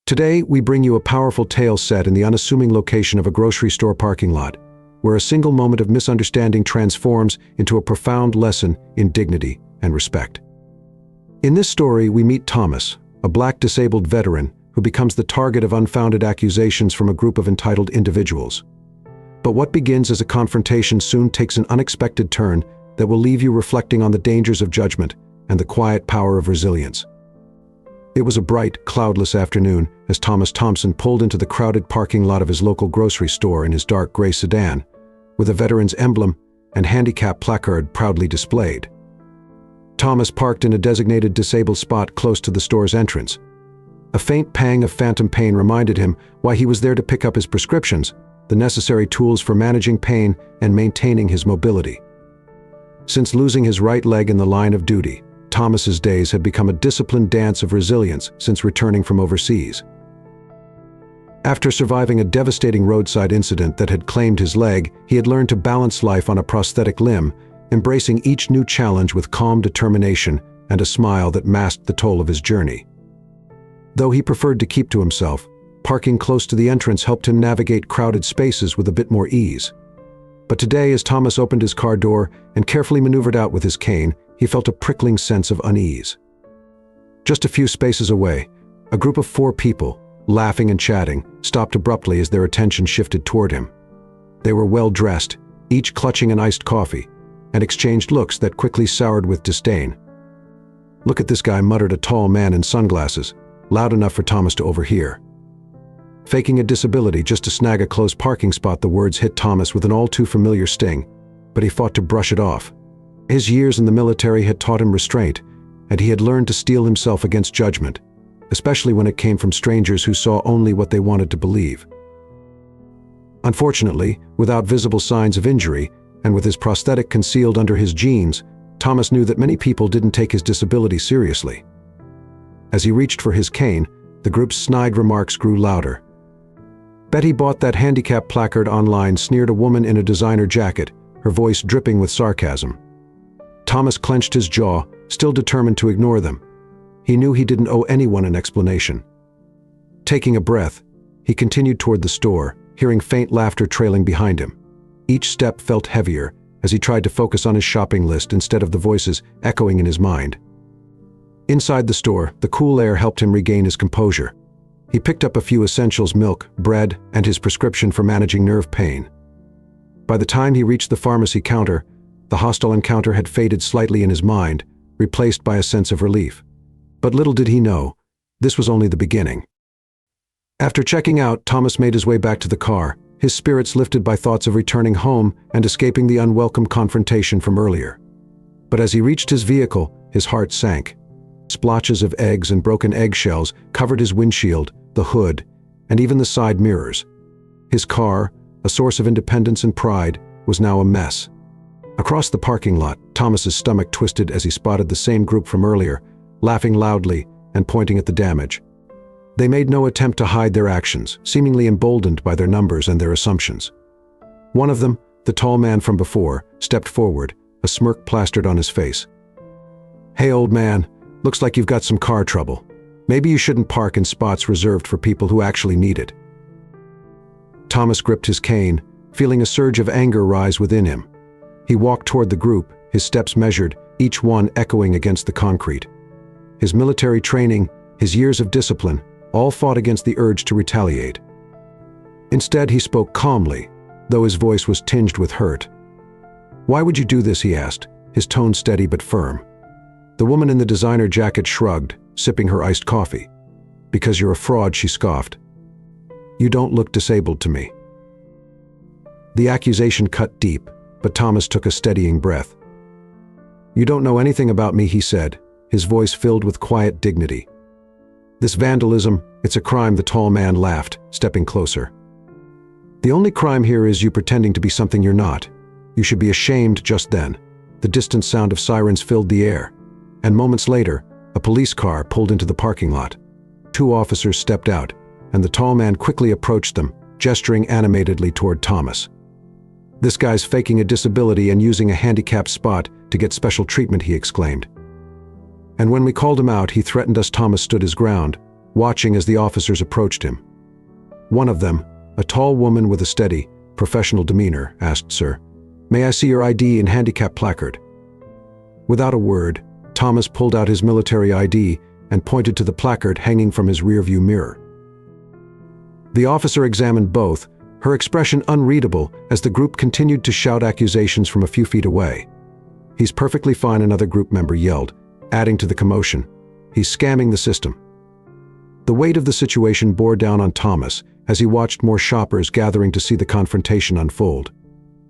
Today, we bring you a powerful tale set in the unassuming location of a grocery store parking lot, where a single moment of misunderstanding transforms into a profound lesson in dignity and respect. In this story, we meet Thomas, a Black disabled veteran who becomes the target of unfounded accusations from a group of entitled individuals. But what begins as a confrontation soon takes an unexpected turn that will leave you reflecting on the dangers of judgment and the quiet power of resilience. It was a bright, cloudless afternoon as Thomas Thompson pulled into the crowded parking lot of his local grocery store in his dark gray sedan, with a veteran's emblem and handicap placard proudly displayed. Thomas parked in a designated disabled spot close to the store's entrance. A faint pang of phantom pain reminded him why he was there to pick up his prescriptions, the necessary tools for managing pain and maintaining his mobility. Since losing his right leg in the line of duty, Thomas's days had become a disciplined dance of resilience since returning from overseas. After surviving a devastating roadside incident that had claimed his leg, he had learned to balance life on a prosthetic limb, embracing each new challenge with calm determination and a smile that masked the toll of his journey. Though he preferred to keep to himself, parking close to the entrance helped him navigate crowded spaces with a bit more ease. But today, as Thomas opened his car door and carefully maneuvered out with his cane, he felt a prickling sense of unease. Just a few spaces away, a group of 4 people, laughing and chatting, stopped abruptly as their attention shifted toward him. They were well-dressed, each clutching an iced coffee, and exchanged looks that quickly soured with disdain. "Look at this guy," muttered a tall man in sunglasses, loud enough for Thomas to overhear. Faking a disability just to snag a close parking spot, the words hit Thomas with an all-too-familiar sting, but he fought to brush it off. His years in the military had taught him restraint, and he had learned to steel himself against judgment, especially when it came from strangers who saw only what they wanted to believe. Unfortunately, without visible signs of injury, and with his prosthetic concealed under his jeans, Thomas knew that many people didn't take his disability seriously. As he reached for his cane, the group's snide remarks grew louder. "Bet he bought that handicap placard online," sneered a woman in a designer jacket, her voice dripping with sarcasm. Thomas clenched his jaw, still determined to ignore them. He knew he didn't owe anyone an explanation. Taking a breath, he continued toward the store, hearing faint laughter trailing behind him. Each step felt heavier as he tried to focus on his shopping list instead of the voices echoing in his mind. Inside the store, the cool air helped him regain his composure. He picked up a few essentials: milk, bread, and his prescription for managing nerve pain. By the time he reached the pharmacy counter, the hostile encounter had faded slightly in his mind, replaced by a sense of relief. But little did he know, this was only the beginning. After checking out, Thomas made his way back to the car, his spirits lifted by thoughts of returning home and escaping the unwelcome confrontation from earlier. But as he reached his vehicle, his heart sank. Splotches of eggs and broken eggshells covered his windshield, the hood, and even the side mirrors. His car, a source of independence and pride, was now a mess. Across the parking lot, Thomas's stomach twisted as he spotted the same group from earlier, laughing loudly and pointing at the damage. They made no attempt to hide their actions, seemingly emboldened by their numbers and their assumptions. One of them, the tall man from before, stepped forward, a smirk plastered on his face. "Hey, old man, looks like you've got some car trouble. Maybe you shouldn't park in spots reserved for people who actually need it." Thomas gripped his cane, feeling a surge of anger rise within him. He walked toward the group, his steps measured, each one echoing against the concrete. His military training, his years of discipline, all fought against the urge to retaliate. Instead, he spoke calmly, though his voice was tinged with hurt. "Why would you do this?" he asked, his tone steady but firm. The woman in the designer jacket shrugged, sipping her iced coffee. "Because you're a fraud," she scoffed. "You don't look disabled to me." The accusation cut deep, but Thomas took a steadying breath. "You don't know anything about me," he said, his voice filled with quiet dignity. "This vandalism, it's a crime," the tall man laughed, stepping closer. "The only crime here is you pretending to be something you're not. You should be ashamed." Just then, the distant sound of sirens filled the air, and moments later, a police car pulled into the parking lot. 2 officers stepped out, and the tall man quickly approached them, gesturing animatedly toward Thomas. "This guy's faking a disability and using a handicapped spot to get special treatment," he exclaimed. "And when we called him out, he threatened us." Thomas stood his ground, watching as the officers approached him. One of them, a tall woman with a steady, professional demeanor, asked, "Sir, may I see your ID and handicap placard?" Without a word, Thomas pulled out his military ID and pointed to the placard hanging from his rearview mirror. The officer examined both, her expression unreadable as the group continued to shout accusations from a few feet away. "He's perfectly fine," another group member yelled, adding to the commotion. "He's scamming the system." The weight of the situation bore down on Thomas as he watched more shoppers gathering to see the confrontation unfold.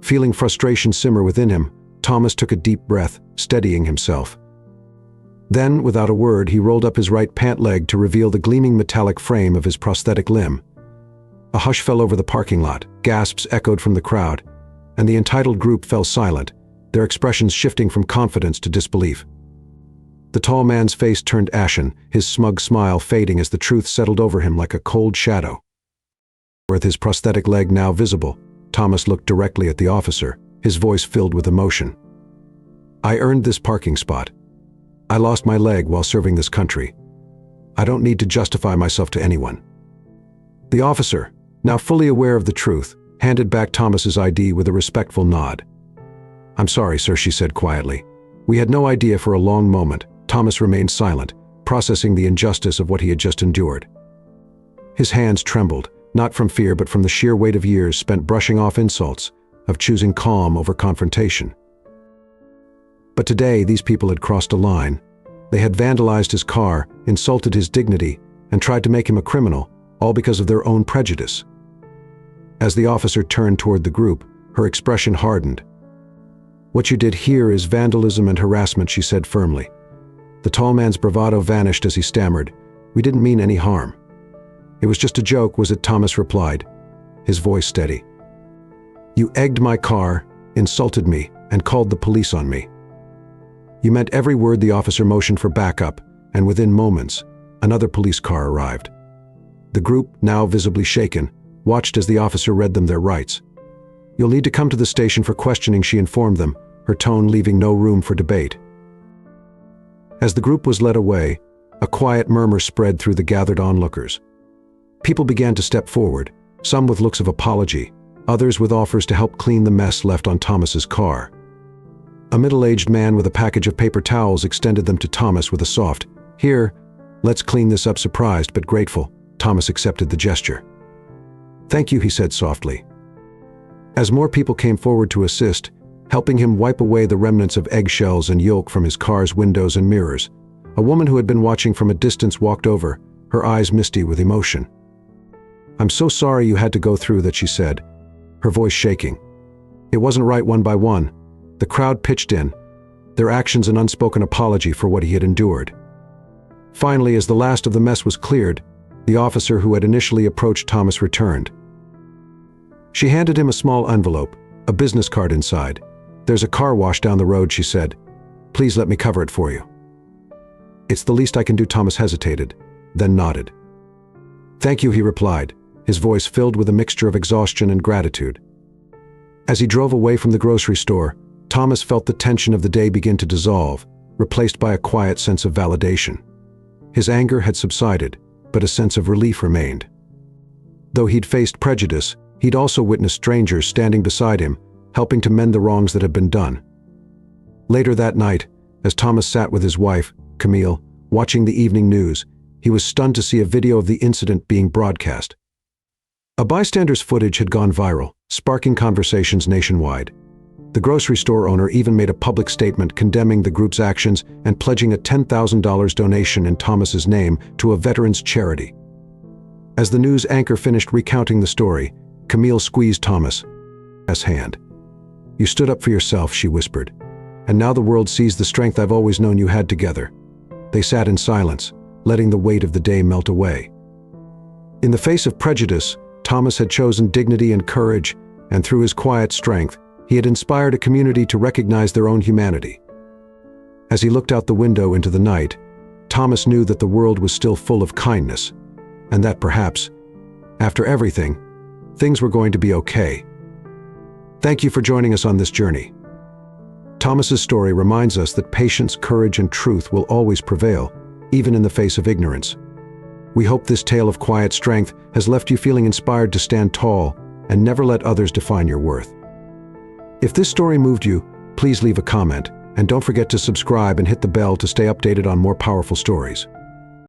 Feeling frustration simmer within him, Thomas took a deep breath, steadying himself. Then, without a word, he rolled up his right pant leg to reveal the gleaming metallic frame of his prosthetic limb. A hush fell over the parking lot, gasps echoed from the crowd, and the entitled group fell silent, their expressions shifting from confidence to disbelief. The tall man's face turned ashen, his smug smile fading as the truth settled over him like a cold shadow. With his prosthetic leg now visible, Thomas looked directly at the officer, his voice filled with emotion. "I earned this parking spot. I lost my leg while serving this country. I don't need to justify myself to anyone." The officer, now fully aware of the truth, handed back Thomas's ID with a respectful nod. "I'm sorry, sir," she said quietly. "We had no idea." For a long moment, Thomas remained silent, processing the injustice of what he had just endured. His hands trembled, not from fear but from the sheer weight of years spent brushing off insults, of choosing calm over confrontation. But today, these people had crossed a line. They had vandalized his car, insulted his dignity, and tried to make him a criminal, all because of their own prejudice. As the officer turned toward the group, her expression hardened. "What you did here is vandalism and harassment," she said firmly. The tall man's bravado vanished as he stammered, "We didn't mean any harm." "It was just a joke, was it?" Thomas replied, his voice steady. "You egged my car, insulted me, and called the police on me." "You meant every word." The officer motioned for backup, and within moments, another police car arrived. The group, now visibly shaken, watched as the officer read them their rights. "You'll need to come to the station for questioning," she informed them, her tone leaving no room for debate. As the group was led away, a quiet murmur spread through the gathered onlookers. People began to step forward, some with looks of apology, others with offers to help clean the mess left on Thomas's car. A middle-aged man with a package of paper towels extended them to Thomas with a soft, "Here, let's clean this up." Surprised but grateful, Thomas accepted the gesture. "Thank you," he said softly. As more people came forward to assist, helping him wipe away the remnants of eggshells and yolk from his car's windows and mirrors, a woman who had been watching from a distance walked over, her eyes misty with emotion. "I'm so sorry you had to go through that," she said, her voice shaking. It wasn't right. One by one, the crowd pitched in, their actions an unspoken apology for what he had endured. Finally, as the last of the mess was cleared, the officer who had initially approached Thomas returned. She handed him a small envelope, a business card inside. "There's a car wash down the road," she said. "Please let me cover it for you." "It's the least I can do." Thomas hesitated, then nodded. "Thank you," he replied, his voice filled with a mixture of exhaustion and gratitude. As he drove away from the grocery store, Thomas felt the tension of the day begin to dissolve, replaced by a quiet sense of validation. His anger had subsided, but a sense of relief remained. Though he'd faced prejudice, he'd also witnessed strangers standing beside him, helping to mend the wrongs that had been done. Later that night, as Thomas sat with his wife, Camille, watching the evening news, he was stunned to see a video of the incident being broadcast. A bystander's footage had gone viral, sparking conversations nationwide. The grocery store owner even made a public statement condemning the group's actions and pledging a $10,000 donation in Thomas's name to a veterans charity. As the news anchor finished recounting the story, Camille squeezed Thomas's hand. "You stood up for yourself," she whispered, "and now the world sees the strength I've always known you had together." They sat in silence, letting the weight of the day melt away. In the face of prejudice, Thomas had chosen dignity and courage, and through his quiet strength, he had inspired a community to recognize their own humanity. As he looked out the window into the night, Thomas knew that the world was still full of kindness, and that perhaps, after everything, things were going to be okay. Thank you for joining us on this journey. Thomas's story reminds us that patience, courage, and truth will always prevail, even in the face of ignorance. We hope this tale of quiet strength has left you feeling inspired to stand tall and never let others define your worth. If this story moved you, please leave a comment, and don't forget to subscribe and hit the bell to stay updated on more powerful stories.